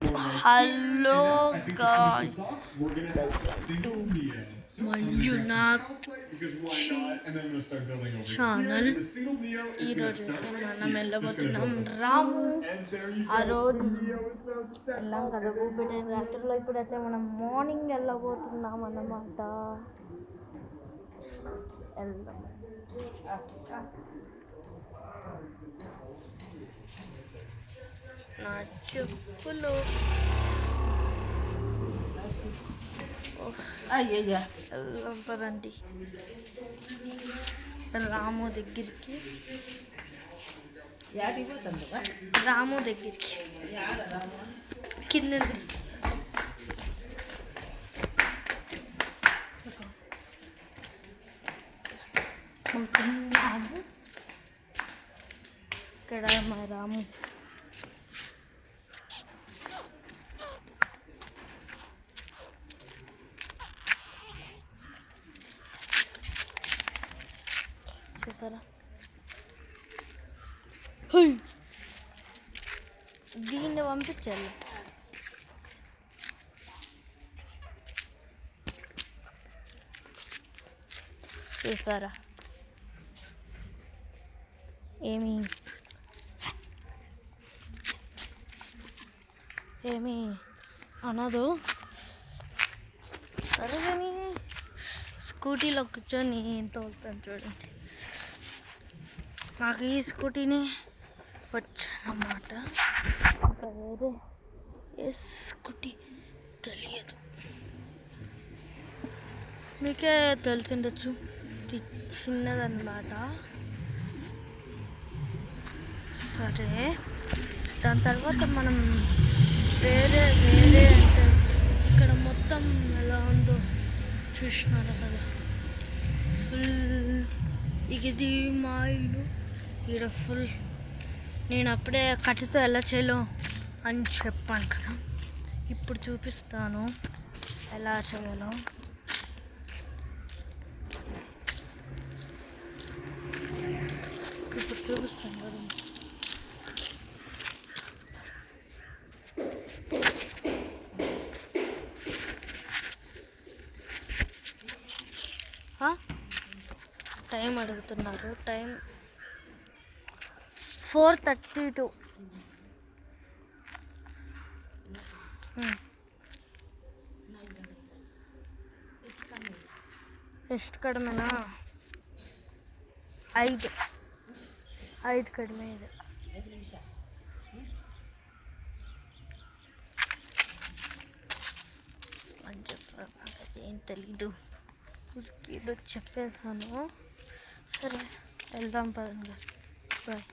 Hello guys, to Manjunath channel. ఈరోజు మనం వెళ్ళబోతున్నాం రాము. ఆ రోజు వెళ్ళాం కదా భూపేట రాత్రిలో. ఇప్పుడైతే మనం మార్నింగ్ వెళ్ళబోతున్నాం అన్నమాట. వెళ్దాం. నా చెప్పులు వెళ్దాం పదండి రాము దగ్గరికి. రాము దగ్గరికి కింద రాము. ఇక్కడ మా రాము చూసారా. దీన్ని పంపించాలి. చూసారా ఏమి అనదు. సరే కానీ స్కూటీలో కూర్చొని తోలుతాను చూడండి. నాకు ఈ స్కూటీని వచ్చానమాట. ఇంకా వేరే ఏ స్కూటీ తెలియదు. మీకే తెలిసిండొచ్చు, చిన్నదన్నమాట. సరే, దాని తర్వాత మనం వేరే అంటే ఇక్కడ మొత్తం ఎలా ఉందో చూసినారు కదా. ఫుల్ ఇది మా ఇల్లు. ఇక్కడ ఫుల్ నేను అప్పుడే కట్టెతో ఎలా చేయాలో అని చెప్పాను కదా. ఇప్పుడు చూపిస్తాను ఎలా చేయాలో. ఇప్పుడు చూపిస్తాను కదా. టైం అడుగుతున్నారు. టైం 4:32. ಎಷ್ಟು ಕಡಿಮೆನಾ? 5 ಕಡಿಮೆ ಇದೆ. ఏం తెలీదు, ఏదో చెప్పేసాను. సరే వెళ్దాం పదండి. బాయ్.